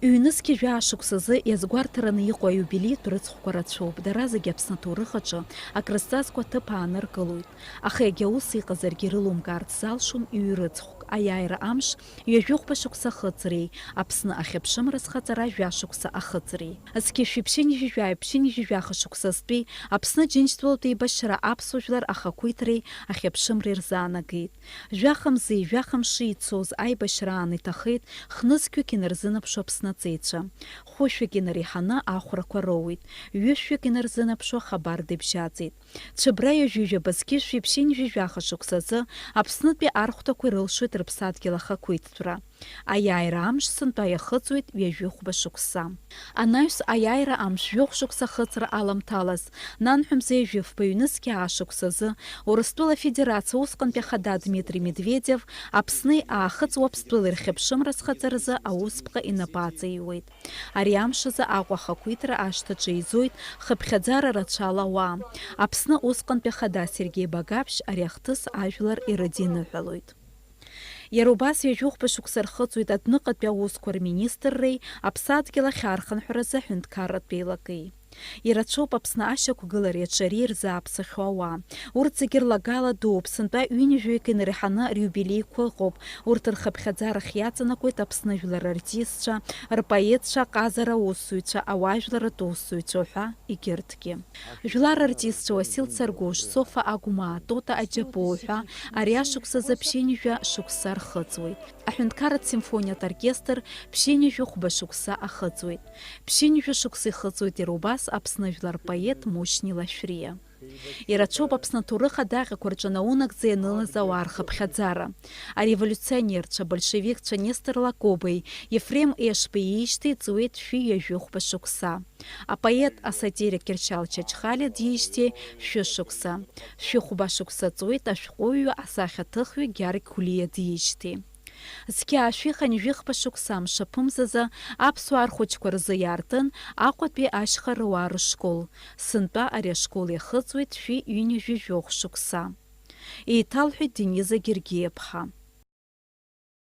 Ҩнызқьи жәашықәсазы иазгәарҭараны иҟоу аиубилеитә рыцҳақәа рацәоуп. Дара зегьы Аԥсны аҭоурых аҿы акрызҵазкуа аҭыԥ ааныркылоит. Аха егьа ус иҟазаргьы ирылумкаарц залшом ҩ-рыцхәк. Аиааира амш ҩажәохәба шықәса ахыҵреи, Аԥсны ахьыԥшымра зхаҵара жәашықәса ахыҵреи. Зқьышә иԥшьынижәижәааи иԥшьынижәижәаха шықәсазтәи Аԥсны Џьынџьтәылатә еибашьра аԥсуа жәлар ахақәиҭреи ахьыԥшымреи рзаанагеит. Жәахамзи жәахамши ицоз аибашьраан иҭахеит хнызқьҩык инарзынаԥшуа аԥснаҵеицәа. Хәышәҩык инареиҳаны ахәрақәа роуит. Ҩышәҩык инарзынаԥшуа хабар дыбжьаҵит. Цәыбра ҩажәижәаба зқьышә иԥшьынижәижәаха шықәсазы Аԥснытәи архәҭақәа ирылшоит рыԥсадгьыл ахақәиҭтәра. Аиааира амш сынтәа иахыҵуеит ҩажәихәба шықәса. Анаҩс аиааира амш жәохә шықәса ахыҵра аламҭалаз, нанҳәамза ҩажәифба ҩнызқьи аашықәсазы Урыстәыла Афедерациа усҟантәи ахада Дмитри Медведев Аԥсни аахыҵ Уаԥстәыла ирхьыԥшымра зхаҵаразы аусԥҟа инапы аҵаиуеит. Ари амш азы Аҟәа ахақәиҭра ашҭаҿы еизоит хыԥхьаӡара рацәала ауаа. Аԥсны усҟантәи ахада Сергеи Багаԥшь ари ахҭыс ажәлар ирыдиныҳәалоит. Иара убас ҩажәохәба шықәса рхыҵуеит адәныҟатәи аусқәа рминистрреи Аԥсадгьыл ахь архынҳәразы аҳәынҭқарратә еилагеи. Ирацәоуп Аԥсны ашьақәгылареи аҿареи ирзааԥсахьоу ауаа. Урҭ зегьы рлагала дууп, сынтәа ҩынҩажәаҩык инарҳаны риубилеиқәа ыҟоуп. Урҭ рхыԥхьаӡарахь иаҵанакуеит Аԥсны жәлар артистцәа, рпоетцәа, аҟазара аусзуҩцәа, ауаажәларатә усзуҩцәа ҳәа егьырҭгьы. Жәлар артистцәа Уасил Царгәыш, Софа Агәмаа, Тота Аџьапоу ҳәа ари ашықәсазы ԥшьынҩажәа шықәса рхыҵуеит. Аҳәынҭқарратә симфониатә оркестр ԥшьынҩажәа шықәса ахыҵуеит. Ԥшьынҩажәа шықәса ихыҵуеит иара убас Аԥсны жәлар поет Мушьни Лашәриа. Ирацәоуп Аԥсны аҭоурых адаҟьақәа рҿы наунагӡа ианылаз ауаа рхыԥхьаӡара. Ареволиуционерцәа, большевикцәа Нестор Лакобеи, Ефрем Ешбеи иишьҭеи ҵуеит шәи-ҩажәихәба шықәса. Апоет асатирик Кьыршьал Чачхалиа диишьҭеи шәы-шықәса. Шәихәба шықәса ҵуеит ашәҟәыҩҩы асахьаҭыхҩы Гьаргь Гәлиа диишьҭеи. Зқьы ашәихань жәихәба шықәса мшаԥымзазы аԥсуаа рхәыҷқәа рзы иаартын Аҟәатәи ашьха руаа рышкол. Сынтәа ари ашкол иахыҵуеит шәи-ҩынҩажәижәохә шықәса. Еиҭалҳәеит Дениза Гергиаԥҳа.